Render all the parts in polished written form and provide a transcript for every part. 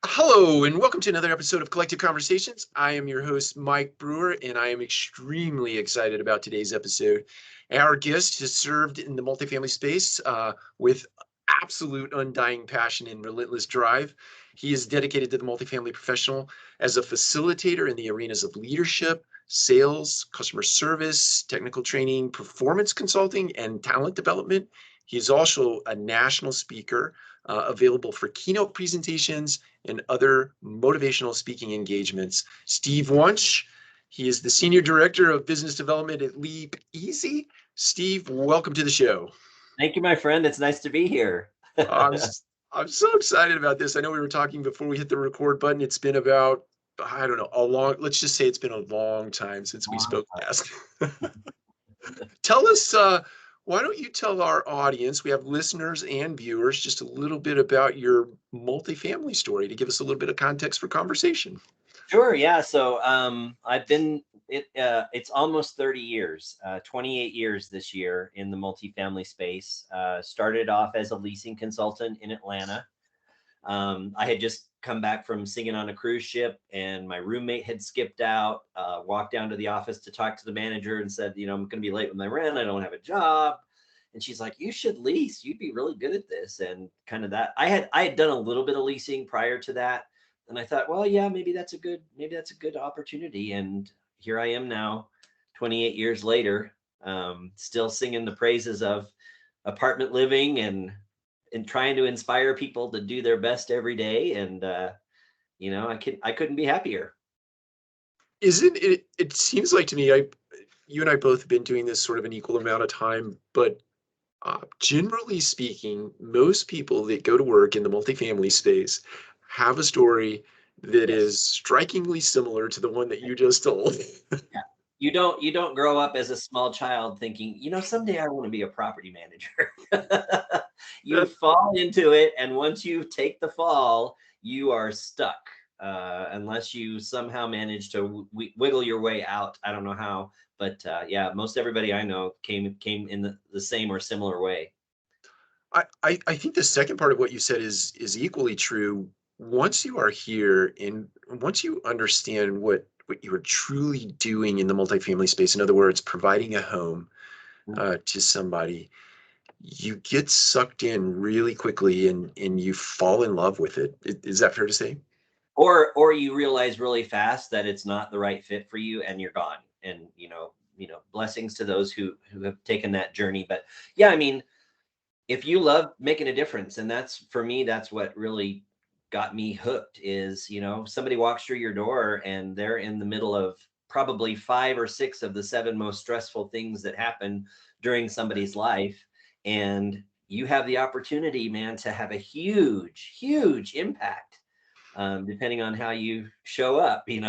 Hello, and welcome to another episode of Collective Conversations. I am your host, Mike Brewer, and I am extremely excited about today's episode. Our guest has served in the multifamily space with absolute undying passion and relentless drive. He is dedicated to the multifamily professional as a facilitator in the arenas of leadership, sales, customer service, technical training, performance consulting, and talent development. He is also a national speaker available for keynote presentations and other motivational speaking engagements. Steve Wunch, he is the Senior Director of Business Development at Leap Easy. Steve, welcome to the show. Thank you, my friend. It's nice to be here. I'm, I'm so excited about this. I know we were talking before we hit the record button. It's been about, I don't know, let's just say it's been a long time since we spoke last. Tell us, why don't you tell our audience, we have listeners and viewers, just a little bit about your multifamily story to give us a little bit of context for conversation. Sure. Yeah. So I've been it's almost 30 years, 28 years this year in the multifamily space. Started off as a leasing consultant in Atlanta. I had just come back from singing on a cruise ship, and my roommate had skipped out. Walked down to the office to talk to the manager and said, I'm going to be late with my rent. I don't have a job. And she's like, you should lease. You'd be really good at this. And kind of that. I had done a little bit of leasing prior to that. And I thought, well, yeah, maybe that's a good opportunity. And here I am now, 28 years later, still singing the praises of apartment living and trying to inspire people to do their best every day. And, I couldn't be happier. Isn't it? It seems like to me, you and I both have been doing this sort of an equal amount of time, but generally speaking, most people that go to work in the multifamily space have a story that is strikingly similar to the one that you just told. Yeah. You don't grow up as a small child thinking, someday I want to be a property manager. You fall into it, and once you take the fall, you are stuck. Unless you somehow manage to wiggle your way out. I don't know how, but yeah, most everybody I know came in the same or similar way. I think the second part of what you said is equally true. Once you are here and once you understand what you are truly doing in the multifamily space, in other words, providing a home to somebody, you get sucked in really quickly and you fall in love with it. Is that fair to say? Or you realize really fast that it's not the right fit for you, and you're gone. And blessings to those who have taken that journey. But yeah, I mean, if you love making a difference, and that's what really got me hooked, is somebody walks through your door and they're in the middle of probably 5 or 6 of the 7 most stressful things that happen during somebody's life, and you have the opportunity, man, to have a huge impact, depending on how you show up. And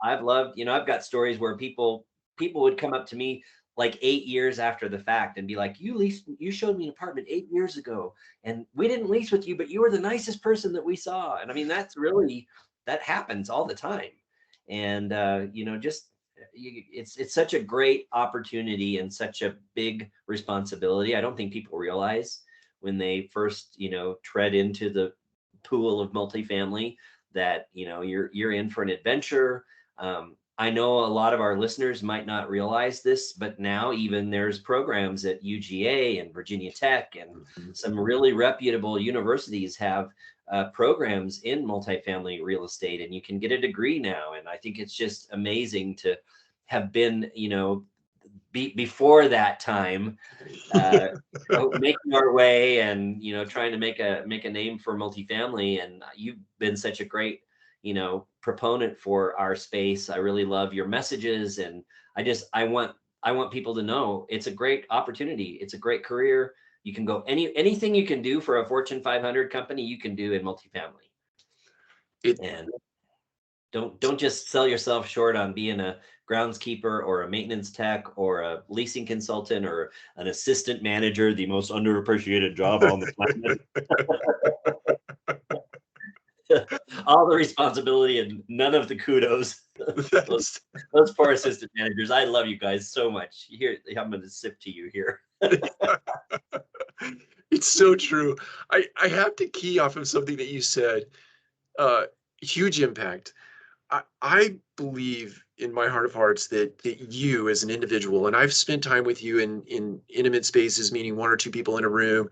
I've loved, I've got stories where people would come up to me like 8 years after the fact and be like, you showed me an apartment 8 years ago, and we didn't lease with you, but you were the nicest person that we saw. And I mean, that happens all the time. And it's such a great opportunity and such a big responsibility. I don't think people realize when they first tread into the pool of multifamily that you're in for an adventure. I know a lot of our listeners might not realize this, but now even there's programs at UGA and Virginia Tech and some really reputable universities have programs in multifamily real estate, and you can get a degree now. And I think it's just amazing to have been, before that time, making our way and trying to make a name for multifamily. And you've been such a great proponent for our space. I really love your messages, and I want people to know it's a great opportunity. It's a great career. You can go anything you can do for a Fortune 500 company, you can do in multifamily. And don't just sell yourself short on being a groundskeeper or a maintenance tech or a leasing consultant or an assistant manager, the most underappreciated job on the planet. All the responsibility and none of the kudos. those poor assistant managers. I love you guys so much. Here, I'm going to sip to you here. It's so true. I have to key off of something that you said. Uh, Huge impact. I believe in my heart of hearts that you as an individual, and I've spent time with you in intimate spaces, meaning one or two people in a room,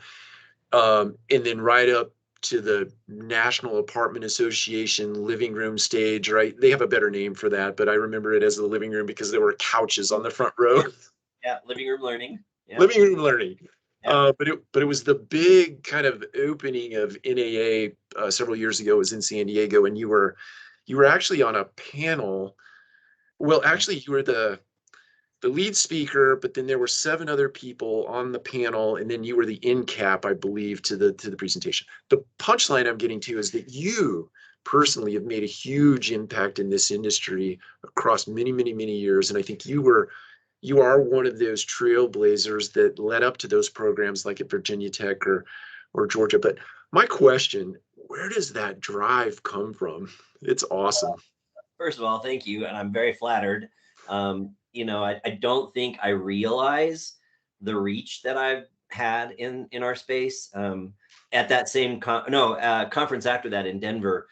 and then right up to the National Apartment Association living room stage, right? They have a better name for that, but I remember it as the living room because there were couches on the front row. Yeah, living room learning. Yeah, Living room learning. yeah. But it was the big kind of opening of NAA several years ago. It was in San Diego, and you were actually on a panel. Well, actually, you were the lead speaker, but then there were seven other people on the panel, and then you were the end cap, I believe, to the presentation. The punchline I'm getting to is that you personally have made a huge impact in this industry across many, many, many years, and I think you are one of those trailblazers that led up to those programs like at Virginia Tech or Georgia. But my question, where does that drive come from? It's awesome. First of all, thank you, and I'm very flattered. I don't think I realize the reach that I've had in our space. At that same conference after that in Denver,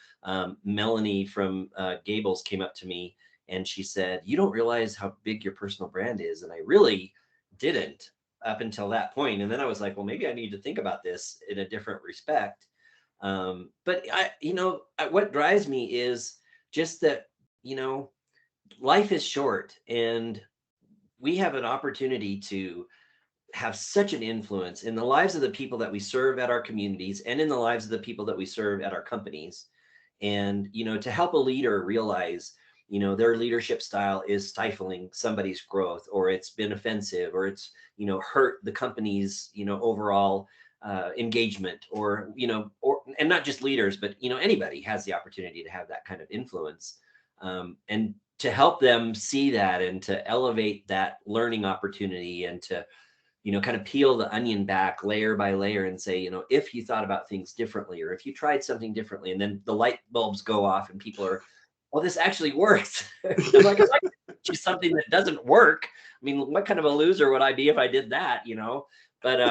Melanie from Gables came up to me and she said, "You don't realize how big your personal brand is," and I really didn't up until that point. And then I was like, well, maybe I need to think about this in a different respect. But what drives me is just that, life is short and we have an opportunity to have such an influence in the lives of the people that we serve at our communities and in the lives of the people that we serve at our companies. And, to help a leader realize, their leadership style is stifling somebody's growth, or it's been offensive, or it's, hurt the company's, overall engagement, or, and not just leaders, but, anybody has the opportunity to have that kind of influence. And to help them see that and to elevate that learning opportunity and to, kind of peel the onion back layer by layer and say, if you thought about things differently, or if you tried something differently, and then the light bulbs go off and people are, well, this actually works. I'm like, if I could teach you something that doesn't work, I mean, what kind of a loser would I be if I did that, But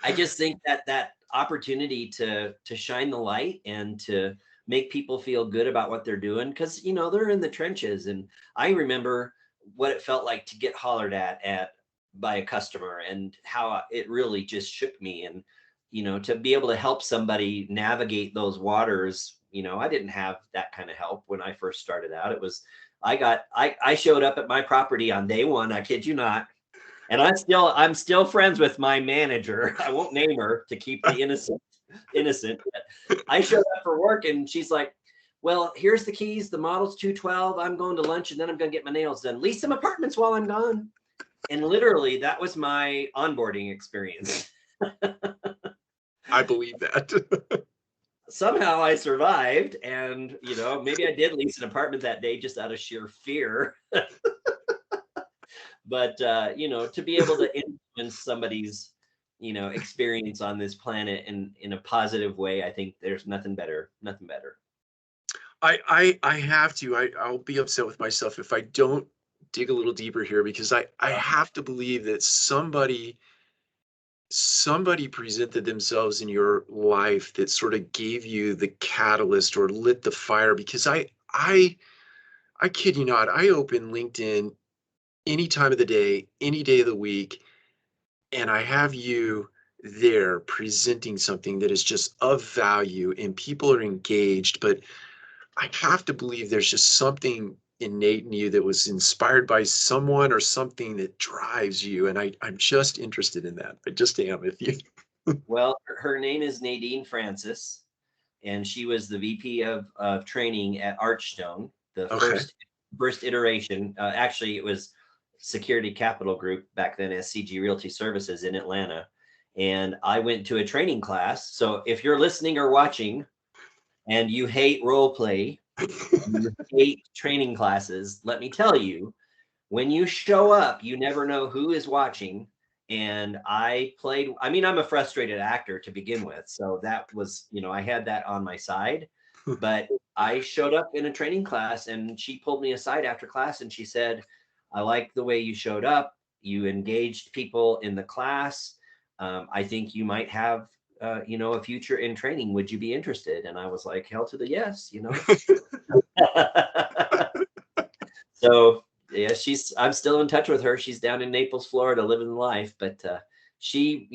I just think that opportunity to shine the light and to make people feel good about what they're doing, because they're in the trenches. And I remember what it felt like to get hollered at by a customer and how it really just shook me. And to be able to help somebody navigate those waters, I didn't have that kind of help when I first started out. It was I showed up at my property on day one, I kid you not. And I'm still friends with my manager. I won't name her to keep the innocent. But I showed up for work and she's like, "Well, here's the keys. The model's 212. I'm going to lunch and then I'm going to get my nails done. Lease some apartments while I'm gone." And literally that was my onboarding experience. I believe that. Somehow I survived, and maybe I did lease an apartment that day just out of sheer fear. But to be able to influence somebody's experience on this planet in a positive way, I think there's nothing better. I have to. I'll be upset with myself if I don't dig a little deeper here, because I have to believe that somebody presented themselves in your life that sort of gave you the catalyst or lit the fire. Because I kid you not, I open LinkedIn any time of the day, any day of the week, and I have you there presenting something that is just of value and people are engaged. But I have to believe there's just something innate in you that was inspired by someone or something that drives you. And I'm just interested in that. I just am with you. Well, her name is Nadine Francis, and she was the VP of training at Archstone, the Okay. first iteration. Actually, it was Security Capital Group back then, SCG Realty Services in Atlanta. And I went to a training class. So if you're listening or watching and you hate role play, you hate training classes, let me tell you, when you show up, you never know who is watching. And I'm a frustrated actor to begin with. So that was, I had that on my side. But I showed up in a training class and she pulled me aside after class and she said, "I like the way you showed up. You engaged people in the class. I think you might have, a future in training. Would you be interested? And I was like, hell to the yes, So yeah, I'm still in touch with her. She's down in Naples, Florida, living the life. But she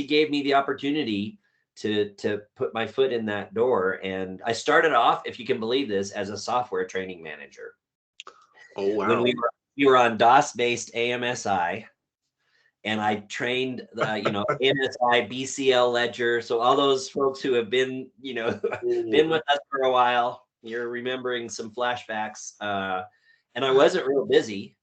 gave me the opportunity to put my foot in that door. And I started off, if you can believe this, as a software training manager. Oh, When wow. we were on DOS-based AMSI, and I trained the, AMSI, BCL Ledger. So all those folks who have been, been with us for a while, you're remembering some flashbacks. And I wasn't real busy.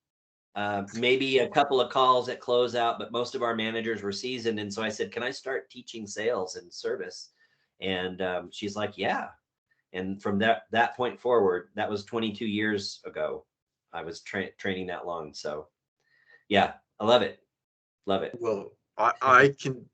Maybe a couple of calls at closeout, but most of our managers were seasoned. And so I said, can I start teaching sales and service? And she's like, yeah. And from that point forward, that was 22 years ago, I was training that long. So yeah, I love it. Love it. Well, I can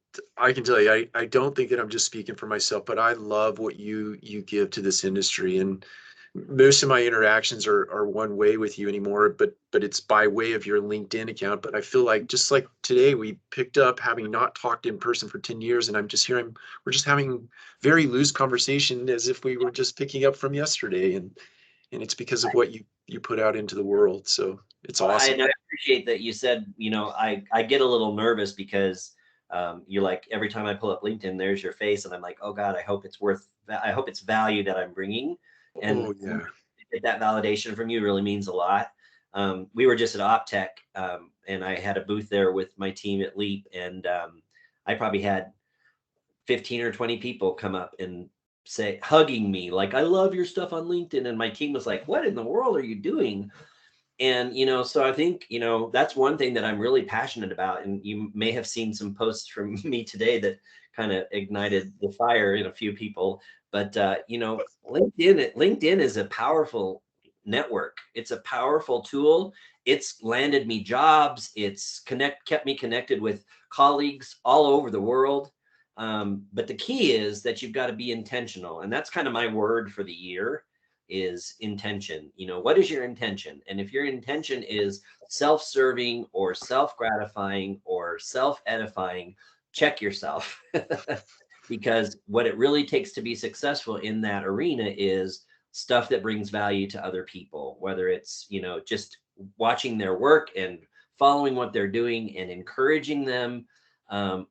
tell you, I don't think that I'm just speaking for myself, but I love what you give to this industry. And most of my interactions are one way with you anymore, but it's by way of your LinkedIn account. But I feel like, just like today, we picked up, having not talked in person for 10 years, and we're just having very loose conversation as if we were just picking up from yesterday. And it's because of what you put out into the world. So it's awesome. I appreciate that you said, I get a little nervous because you're like, every time I pull up LinkedIn, there's your face. And I'm like, oh God, I hope it's value that I'm bringing. And Oh, yeah. that validation from you really means a lot. We were just at OpTech, and I had a booth there with my team at Leap. And I probably had 15 or 20 people come up and say, hugging me, like, I love your stuff on LinkedIn. And my team was like, what in the world are you doing? And, so I think, that's one thing that I'm really passionate about. And you may have seen some posts from me today that kind of ignited the fire in a few people. But, LinkedIn is a powerful network. It's a powerful tool. It's landed me jobs. It's kept me connected with colleagues all over the world. But the key is that you've got to be intentional. And that's kind of my word for the year, is intention. What is your intention? And if your intention is self-serving or self-gratifying or self-edifying, check yourself. Because what it really takes to be successful in that arena is stuff that brings value to other people, whether it's, just watching their work and following what they're doing and encouraging them,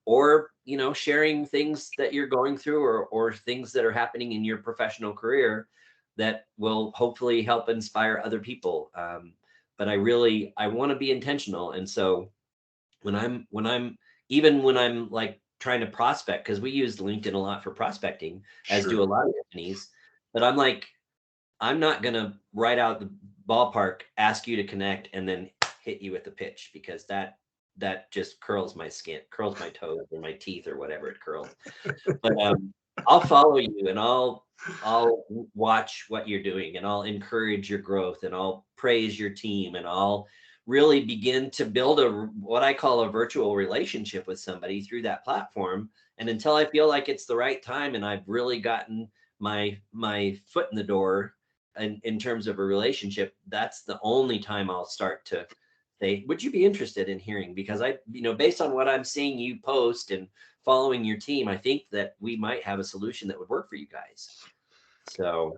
or, sharing things that you're going through, or things that are happening in your professional career that will hopefully help inspire other people. But I want to be intentional. And so when I'm like trying to prospect, because we use LinkedIn a lot for prospecting, as do a lot of companies, but I'm like, I'm not going to right out the ballpark ask you to connect and then hit you with the pitch, because that just curls my skin, curls my toes or my teeth or whatever it curls. But I'll follow you, and I'll watch what you're doing, and I'll encourage your growth, and I'll praise your team, and I'll really begin to build what I call a virtual relationship with somebody through that platform. And until I feel like it's the right time and I've really gotten my foot in the door in terms of a relationship, that's the only time I'll start to say, would you be interested in hearing? Because based on what I'm seeing you post and following your team, I think that we might have a solution that would work for you guys. So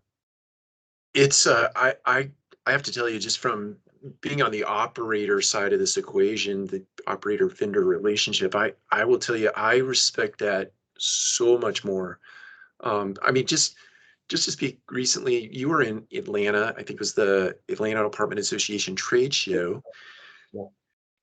It's I have to tell you, just from being on the operator side of this equation, the operator vendor relationship, I will tell you, I respect that so much more. I mean, just to speak, recently you were in Atlanta. I think it was the Atlanta Apartment Association trade show. yeah.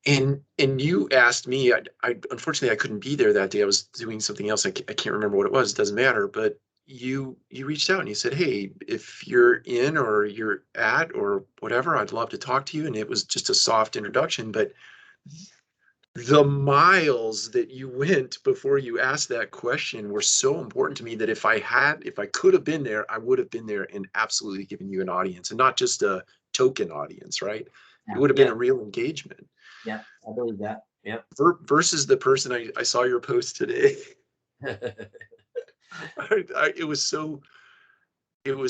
And you asked me, I unfortunately I couldn't be there that day. I was doing something else. I can't remember what it was. It doesn't matter. But you reached out and you said, hey, if you're in or you're at or whatever, I'd love to talk to you. And it was just a soft introduction. But the miles that you went before you asked that question were so important to me that if I could have been there, I would have been there and absolutely given you an audience, and not just a token audience, right? It would have been a real engagement. Yeah, I believe that. Yeah. Versus the person I saw your post today. It was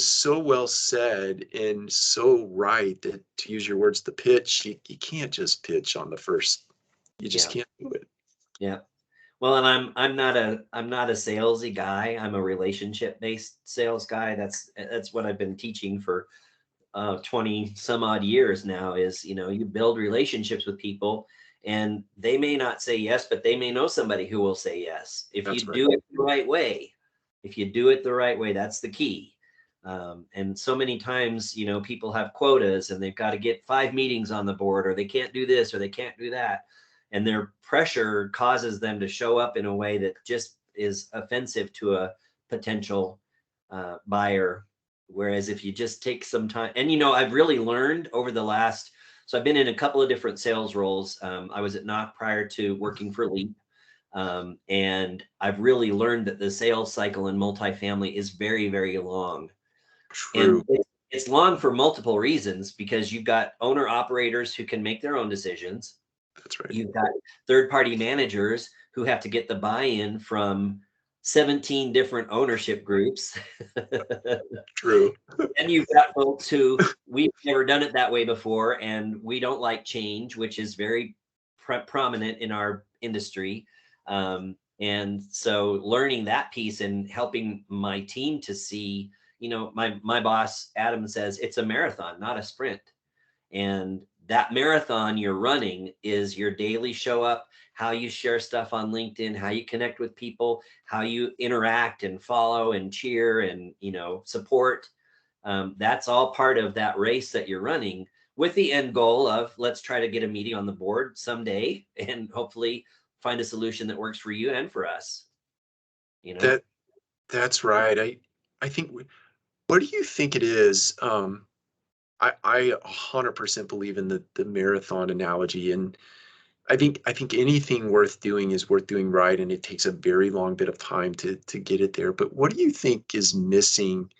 so well said and so right that, to use your words, the pitch, you can't just pitch on the first. You just can't do it. Yeah. Well, and I'm not a salesy guy. I'm a relationship based sales guy. That's what I've been teaching for 20 some odd years now. Is, you build relationships with people, and they may not say yes, but they may know somebody who will say yes if you That's right. do it the right way. If you do it the right way, that's the key. And so many times, people have quotas and they've got to get 5 meetings on the board, or they can't do this or they can't do that, and their pressure causes them to show up in a way that just is offensive to a potential buyer. Whereas if you just take some time, and I've really learned over the last, so I've been in a couple of different sales roles. I was at Knock prior to working for Leap. And I've really learned that the sales cycle in multifamily is very, very long. And True. it's long for multiple reasons, because you've got owner operators who can make their own decisions. That's right. You've got third-party managers who have to get the buy-in from 17 different ownership groups. True. And you've got folks who, we've never done it that way before, and we don't like change, which is very prominent in our industry. And so learning that piece and helping my team to see, my boss, Adam, says it's a marathon, not a sprint. And that marathon you're running is your daily show up, how you share stuff on LinkedIn, how you connect with people, how you interact and follow and cheer and, support. That's all part of that race that you're running, with the end goal of, let's try to get a meeting on the board someday and hopefully find a solution that works for you and for us. That's right. I think. What do you think it is? I 100% believe in the marathon analogy, and I think anything worth doing is worth doing right, and it takes a very long bit of time to get it there. But what do you think is missing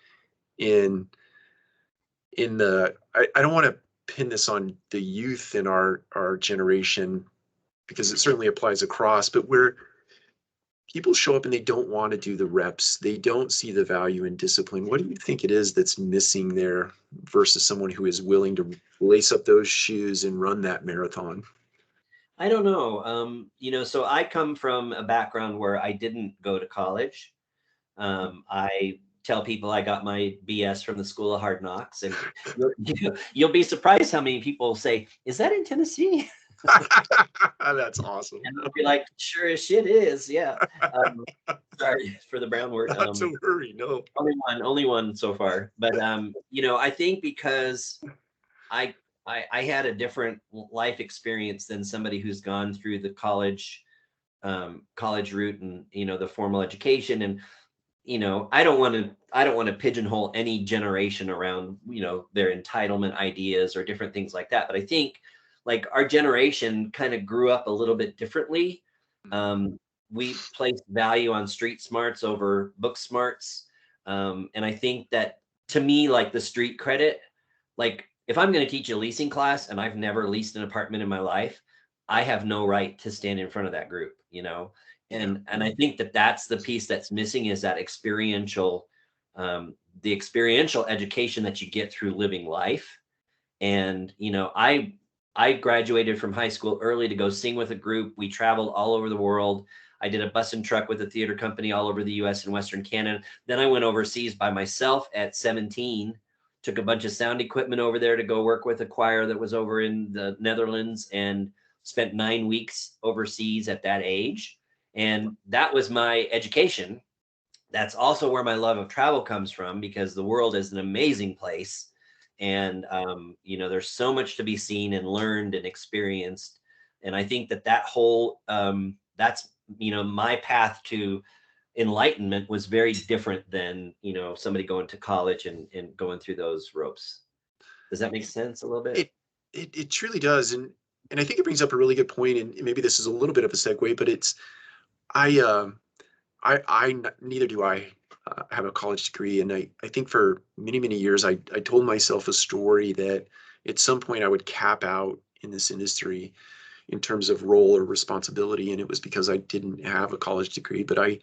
in I don't want to pin this on the youth in our generation, because it certainly applies across, but where people show up and they don't want to do the reps, they don't see the value in discipline. What do you think it is that's missing there versus someone who is willing to lace up those shoes and run that marathon? I don't know. So I come from a background where I didn't go to college. I tell people I got my BS from the School of Hard Knocks, and you'll be surprised how many people say, "Is that in Tennessee?" That's awesome. And I'll be like, "Sure as shit is, yeah." Um, Sorry for the brown word. Not to worry, no. Only one so far. But I think because I, I had a different life experience than somebody who's gone through the college route and the formal education. And I don't want to pigeonhole any generation around their entitlement ideas or different things like that. But I think, like, our generation kind of grew up a little bit differently. We placed value on street smarts over book smarts. And I think that, to me, like, the street credit, like, if I'm going to teach a leasing class and I've never leased an apartment in my life, I have no right to stand in front of that group. And I think that that's the piece that's missing, is that the experiential education that you get through living life. And I graduated from high school early to go sing with a group. We traveled all over the world. I did a bus and truck with a theater company all over the US and Western Canada. Then I went overseas by myself at 17, took a bunch of sound equipment over there to go work with a choir that was over in the Netherlands, and spent 9 weeks overseas at that age. And that was my education. That's also where my love of travel comes from, because the world is an amazing place. And, there's so much to be seen and learned and experienced. And I think that whole, that's, my path to enlightenment was very different than, somebody going to college and going through those ropes. Does that make sense a little bit? It truly does, and I think it brings up a really good point, and maybe this is a little bit of a segue, but it's I neither do I have a college degree, and I think for many years I told myself a story that at some point I would cap out in this industry in terms of role or responsibility, and it was because I didn't have a college degree. But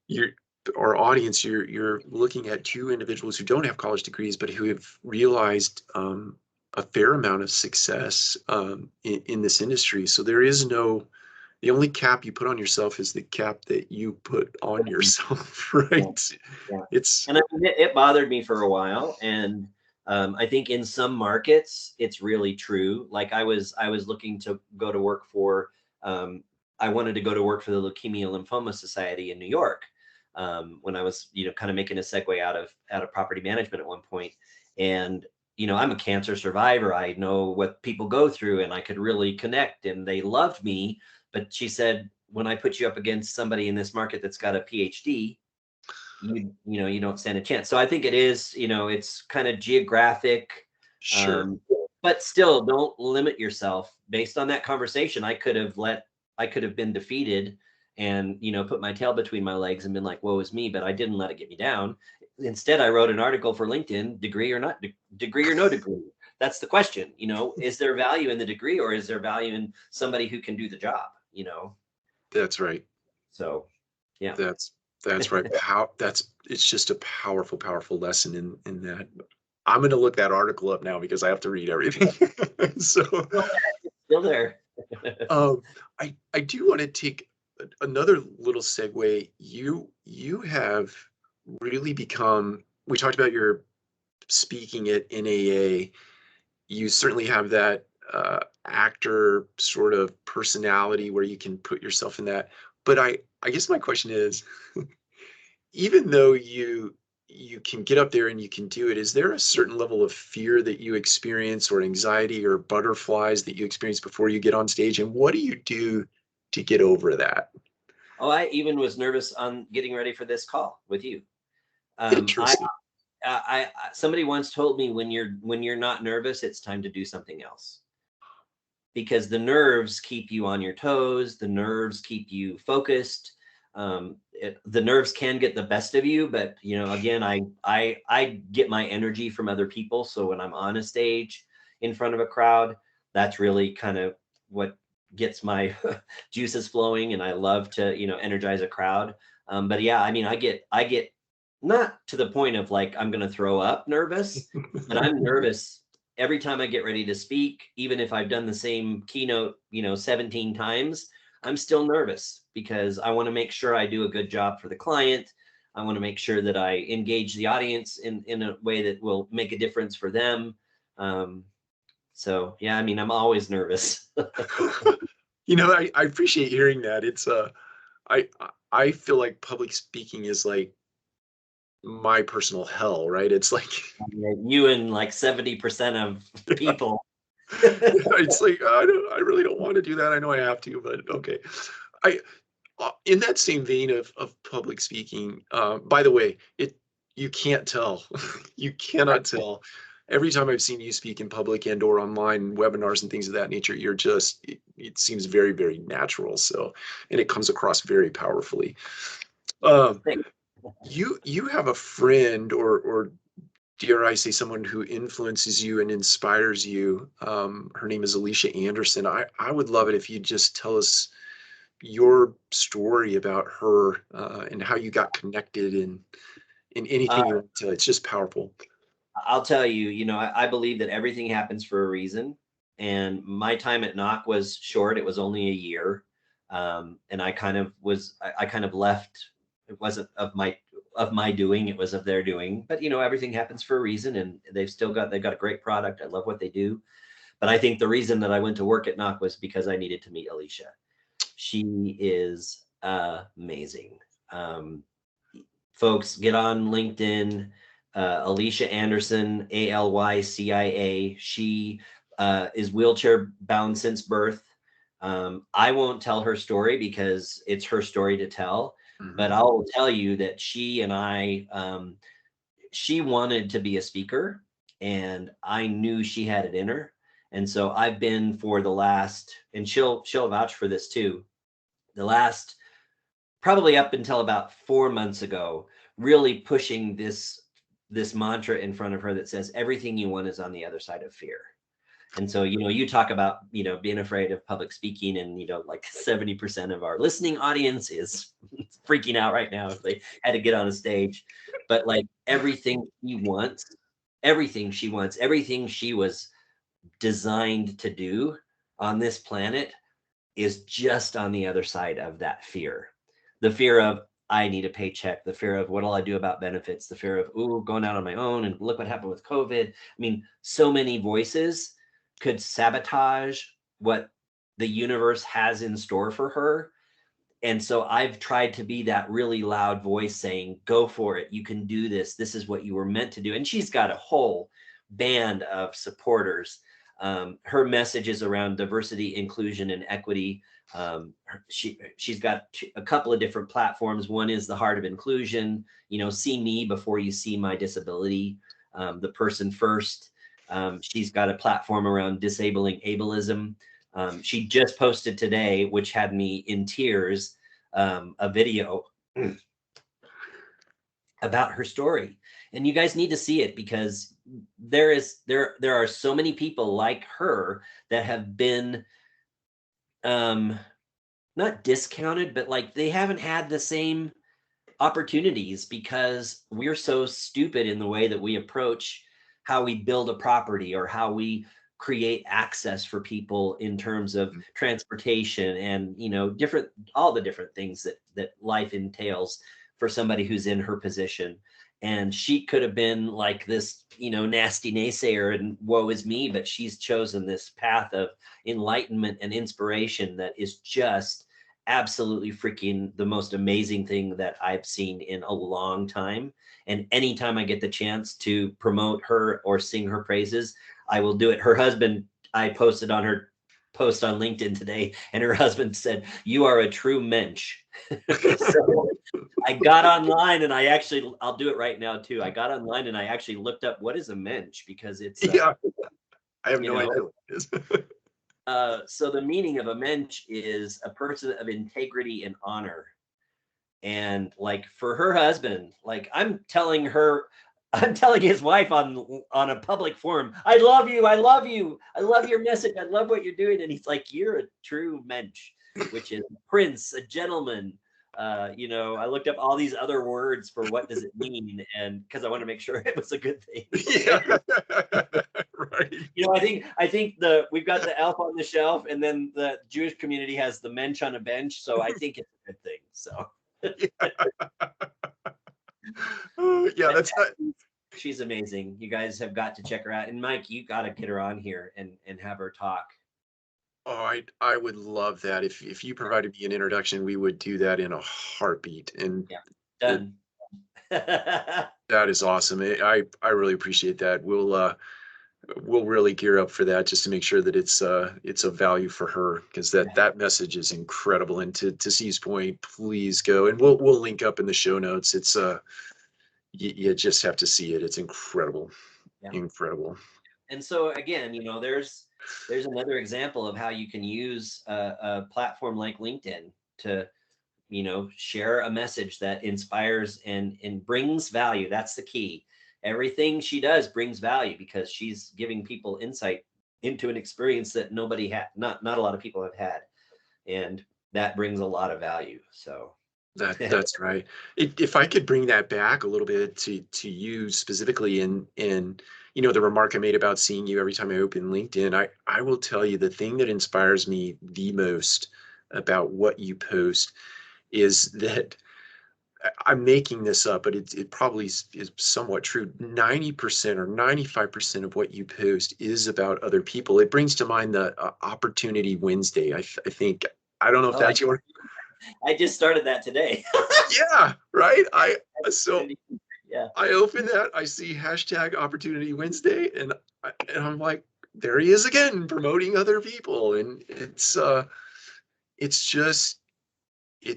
you're our audience, you're looking at two individuals who don't have college degrees, but who have realized a fair amount of success in this industry. So there is no the only cap you put on yourself is the cap that you put on yourself, right? Yeah. It's And I mean, it bothered me for a while, and I think in some markets it's really true. Like I was looking to go to work for I wanted to go to work for the Leukemia Lymphoma Society in New York, when I was, kind of making a segue out of property management at one point. And I'm a cancer survivor. I know what people go through, and I could really connect, and they loved me. But she said, when I put you up against somebody in this market that's got a PhD, you don't stand a chance. So I think it is, it's kind of geographic, sure. but still don't limit yourself. Based on that conversation, I could have been defeated and, put my tail between my legs and been like, woe is me, but I didn't let it get me down. Instead, I wrote an article for LinkedIn, degree or not, degree or no degree. That's the question. Is there value in the degree, or is there value in somebody who can do the job? That's right. So yeah. That's right. It's just a powerful, powerful lesson in that. I'm going to look that article up now because I have to read everything. So, Still there. I do want to take another little segue. You have really become. We talked about your speaking at NAA. You certainly have that actor sort of personality where you can put yourself in that. But I guess my question is, even though you can get up there and you can do it, is there a certain level of fear that you experience, or anxiety, or butterflies that you experience before you get on stage? And what do you do to get over that? Oh, I even was nervous on getting ready for this call with you. Interesting. Somebody once told me, when you're not nervous, it's time to do something else, because the nerves keep you on your toes. The nerves keep you focused. The nerves can get the best of you, but again, I get my energy from other people. So when I'm on a stage in front of a crowd, that's really kind of what gets my juices flowing, and I love to energize a crowd. But yeah, I mean, I get not to the point of like I'm going to throw up nervous, but I'm nervous every time I get ready to speak. Even if I've done the same keynote 17 times, I'm still nervous, because I want to make sure I do a good job for the client. I want to make sure that I engage the audience in a way that will make a difference for them. So yeah, I mean, I'm always nervous. I appreciate hearing that. It's I I feel like public speaking is like my personal hell, right? It's like You and like 70% of people. it's like I really don't want to do that. I know I have to, but okay. I In that same vein of public speaking, by the way, you can't tell. You cannot tell. Every time I've seen you speak in public and or online webinars and things of that nature, it seems very, very natural. So, and it comes across very powerfully. Um, you have a friend, or dare I say someone who influences you and inspires you. Her name is Alicia Anderson. I would love it if you'd just tell us your story about her, and how you got connected in anything you want to. It's just powerful. I'll tell you, I believe that everything happens for a reason. And my time at Knock was short. It was only a year. And I kind of left. It wasn't of my doing, it was of their doing. But everything happens for a reason, and they've got a great product. I love what they do. But I think the reason that I went to work at Knock was because I needed to meet Alicia. She is amazing. Folks, get on LinkedIn. Alicia Anderson, ALYCIA. She is wheelchair bound since birth. I won't tell her story because it's her story to tell, but I'll tell you that she and I, she wanted to be a speaker, and I knew she had it in her. And so I've been for the last, and she'll vouch for this too, the last probably up until about 4 months ago, really pushing this mantra in front of her that says everything you want is on the other side of fear. And so, you talk about, being afraid of public speaking, and, like 70% of our listening audience is freaking out right now if they had to get on a stage. But like everything she wants, everything she was designed to do on this planet, is just on the other side of that fear. The fear of, I need a paycheck, the fear of what'll I do about benefits, the fear of, ooh, going out on my own and look what happened with COVID. I mean, so many voices could sabotage what the universe has in store for her. And so I've tried to be that really loud voice saying, go for it. You can do this. This is what you were meant to do. And she's got a whole band of supporters. Her message is around diversity, inclusion, and equity. She's got a couple of different platforms. One is the Heart of Inclusion, see me before you see my disability, the person first. She's got a platform around disabling ableism. She just posted today, which had me in tears, a video about her story. And you guys need to see it, because there are so many people like her that have been not discounted, but like they haven't had the same opportunities because we're so stupid in the way that we approach how we build a property or how we create access for people in terms of transportation and all the different things that life entails for somebody who's in her position. And she could have been like this nasty naysayer and woe is me, but she's chosen this path of enlightenment and inspiration that is just absolutely freaking the most amazing thing that I've seen in a long time. And anytime I get the chance to promote her or sing her praises, I will do it. Her husband, I posted on her post on LinkedIn today, and her husband said, "You are a true mensch." So I got online and I'll do it right now too. I got online and I actually looked up what is a mensch, because it's Yeah, I have no idea what it is. so the meaning of a mensch is a person of integrity and honor. And like for her husband, like I'm telling his wife on a public forum, I love you, I love you, I love your message, I love what you're doing. And he's like, you're a true mensch, which is prince, a gentleman. I looked up all these other words for what does it mean, and because I want to make sure it was a good thing. Yeah. Right. I think we've got the elf on the shelf, and then the Jewish community has the mensch on a bench. So I think it's a good thing. So Yeah, that's not. She's amazing. You guys have got to check her out. And Mike, you got to get her on here and have her talk. Oh, I would love that. If you provided me an introduction, we would do that in a heartbeat. And Yeah, done. that is awesome. I really appreciate that. We'll really gear up for that just to make sure that it's of value for her, because that message is incredible. And to C's point, please go, and we'll link up in the show notes. It's you just have to see it. It's incredible. Yeah. Incredible. And so again, there's another example of how you can use a platform like LinkedIn to share a message that inspires and brings value. That's the key. Everything she does brings value because she's giving people insight into an experience that nobody had, not a lot of people have had, and that brings a lot of value. So That's right. If I could bring that back a little bit to you specifically, and the remark I made about seeing you every time I open LinkedIn, I will tell you the thing that inspires me the most about what you post is that I'm making this up, but it probably is somewhat true. 90% or 95% of what you post is about other people. It brings to mind the Opportunity Wednesday. I think, I don't know if that's your. I just started that today. Yeah, right. I open that, I see hashtag Opportunity Wednesday, and I'm like, there he is again, promoting other people, and it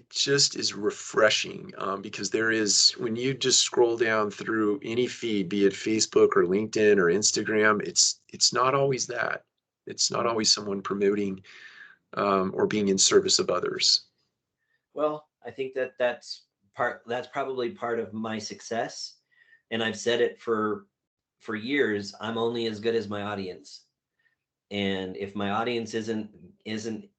just is refreshing, because there is, when you just scroll down through any feed, be it Facebook or LinkedIn or Instagram, it's not always that. It's not always someone promoting or being in service of others. Well, I think that's probably part of my success. And I've said it for years, I'm only as good as my audience. And if my audience isn't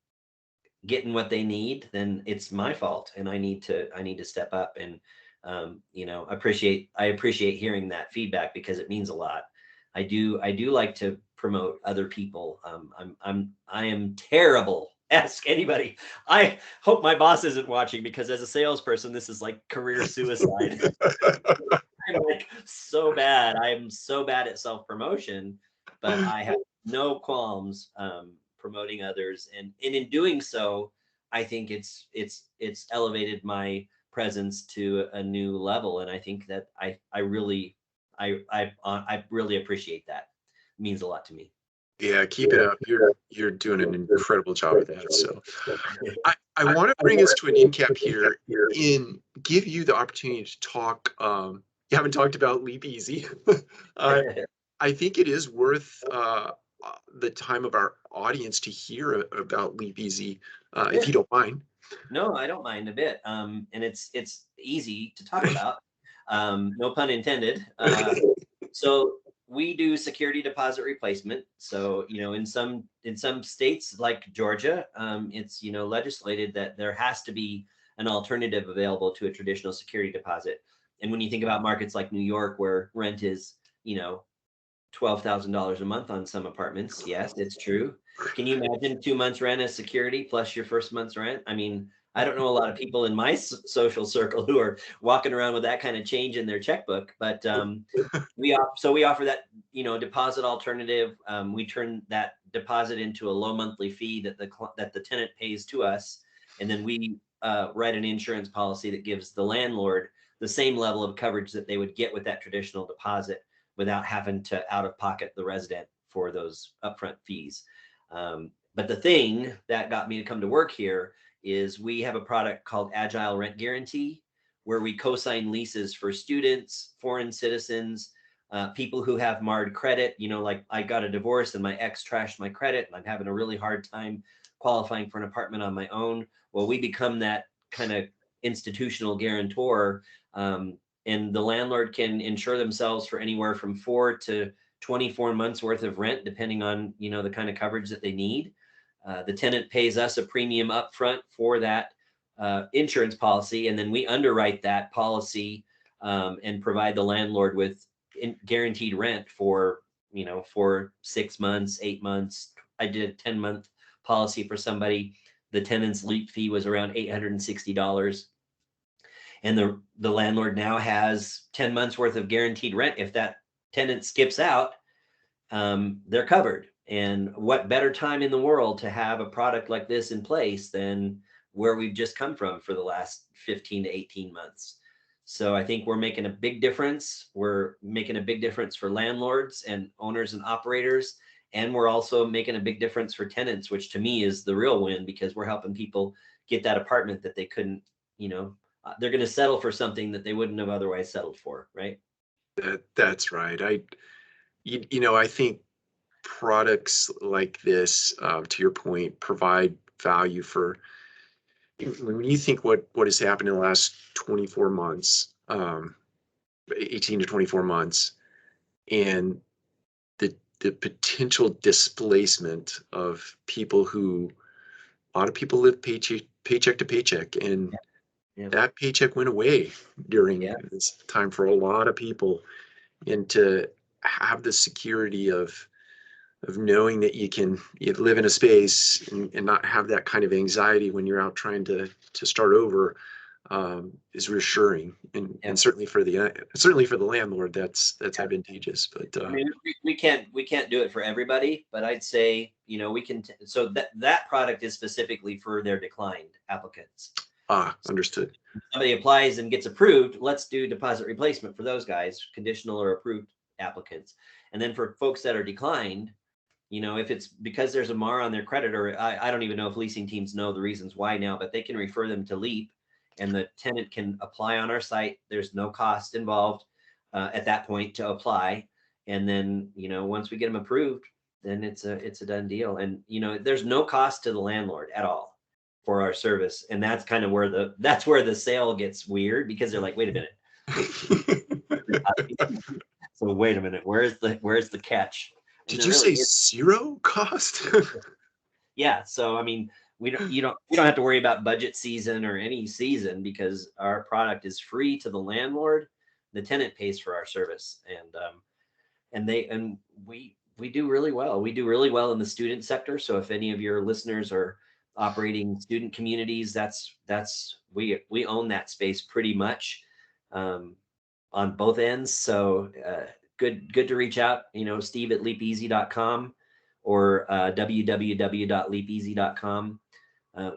getting what they need, then it's my fault, and I need to step up. And I appreciate hearing that feedback, because it means a lot. I do like to promote other people. I am terrible ask anybody. I hope my boss isn't watching, because as a salesperson, this is like career suicide. I'm like so bad. I'm so bad at self-promotion, but I have no qualms promoting others. And in doing so, I think it's elevated my presence to a new level. And I think that I really I really appreciate that. It means a lot to me. Yeah, keep it up. You're doing an incredible job of that. So I want to bring us to an end cap here and give you the opportunity to talk. You haven't talked about Leap Easy. uh, I think it is worth the time of our audience to hear about Leap Easy, if you don't mind. No, I don't mind a bit. And it's easy to talk about. No pun intended. So we do security deposit replacement. So, in some states like Georgia, it's, legislated that there has to be an alternative available to a traditional security deposit. And when you think about markets like New York, where rent is, $12,000 a month on some apartments. Yes, it's true. Can you imagine 2 months rent as security plus your first month's rent? I mean, I don't know a lot of people in my social circle who are walking around with that kind of change in their checkbook, but we offer that, deposit alternative. We turn that deposit into a low monthly fee that the tenant pays to us, and then we write an insurance policy that gives the landlord the same level of coverage that they would get with that traditional deposit, without having to out of pocket the resident for those upfront fees. But the thing that got me to come to work here is we have a product called Agile Rent Guarantee, where we co-sign leases for students, foreign citizens, people who have marred credit. Like I got a divorce and my ex trashed my credit and I'm having a really hard time qualifying for an apartment on my own. Well, we become that kind of institutional guarantor. And the landlord can insure themselves for anywhere from 4 to 24 months worth of rent, depending on, the kind of coverage that they need. The tenant pays us a premium upfront for that insurance policy, and then we underwrite that policy and provide the landlord with guaranteed rent for 6 months, 8 months. I did a 10-month policy for somebody. The tenant's leap fee was around $860. And the landlord now has 10 months worth of guaranteed rent. If that tenant skips out, they're covered. And what better time in the world to have a product like this in place than where we've just come from for the last 15 to 18 months. So I think we're making a big difference. We're making a big difference for landlords and owners and operators. And we're also making a big difference for tenants, which to me is the real win, because we're helping people get that apartment that they couldn't, they're going to settle for something that they wouldn't have otherwise settled for, right? That's right. I think products like this, to your point, provide value for, when you think what has happened in the last 24 months, 18 to 24 months, and the potential displacement of people who, a lot of people live paycheck to paycheck, and Yeah. that paycheck went away during this time for a lot of people. And to have the security of knowing that you live in a space and not have that kind of anxiety when you're out trying to start over, is reassuring, and certainly for the landlord, that's advantageous. But I mean, we can't do it for everybody, but I'd say, we can. So that product is specifically for their declined applicants. Understood. Somebody applies and gets approved, let's do deposit replacement for those guys, conditional or approved applicants. And then for folks that are declined, if it's because there's a mar on their credit, or I don't even know if leasing teams know the reasons why now, but they can refer them to Leap, and the tenant can apply on our site. There's no cost involved at that point to apply. And then, once we get them approved, then it's a done deal. And, there's no cost to the landlord at all for our service. And that's kind of where the sale gets weird, because they're like, wait a minute. So wait a minute, where's the catch? Did you say zero cost? Yeah. So, I mean, we don't have to worry about budget season or any season, because our product is free to the landlord. The tenant pays for our service, and we do really well. We do really well in the student sector. So if any of your listeners are operating student communities. We own that space pretty much on both ends. So good to reach out, Steve at leapeasy.com or www.leapeasy.com.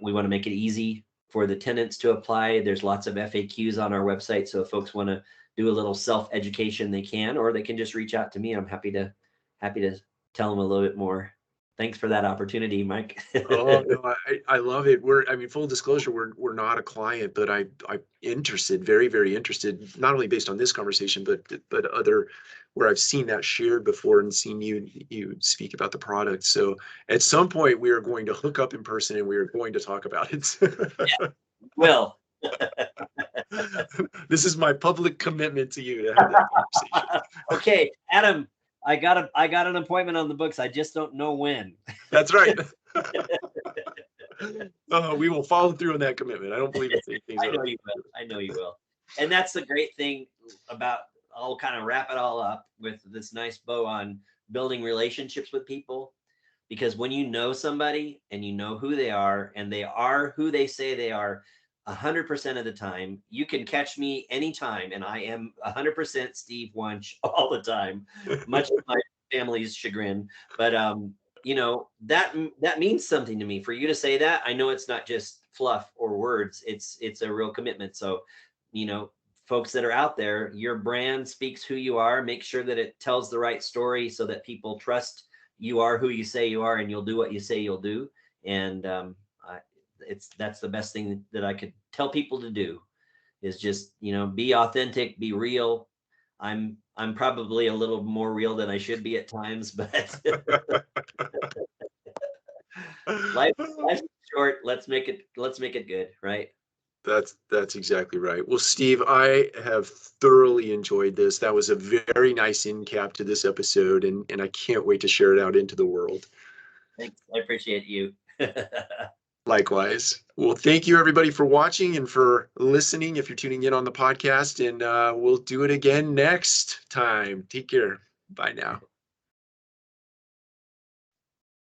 We want to make it easy for the tenants to apply. There's lots of FAQs on our website. So if folks want to do a little self-education, they can, or they can just reach out to me. I'm happy to tell them a little bit more. Thanks for that opportunity, Mike. Oh no, I love it. Full disclosure, we're not a client, but I'm interested, very, very interested, not only based on this conversation, but other where I've seen that shared before and seen you speak about the product. So at some point we are going to hook up in person and we are going to talk about it. Yeah, well. This is my public commitment to you to have that conversation. Okay, Adam, I got an appointment on the books. I just don't know when. That's right. We will follow through on that commitment. I don't believe it's anything. I know you will. And that's the great thing about, I'll kind of wrap it all up with this nice bow on building relationships with people. Because when you know somebody and you know who they are and they are who they say they are 100% of the time, you can catch me anytime. And I am 100% Steve Wunch all the time, much to my family's chagrin. But, that means something to me. For you to say that, I know it's not just fluff or words. It's a real commitment. So, folks that are out there, your brand speaks who you are. Make sure that it tells the right story so that people trust you are who you say you are, and you'll do what you say you'll do. And that's the best thing that I could tell people to do, is just, be authentic, be real. I'm probably a little more real than I should be at times, but life's short. Let's make it good, right? That's exactly right. Well, Steve, I have thoroughly enjoyed this. That was a very nice end cap to this episode, and I can't wait to share it out into the world. Thanks. I appreciate you. Likewise. Well, thank you everybody for watching and for listening if you're tuning in on the podcast, and we'll do it again next time. Take care. Bye now.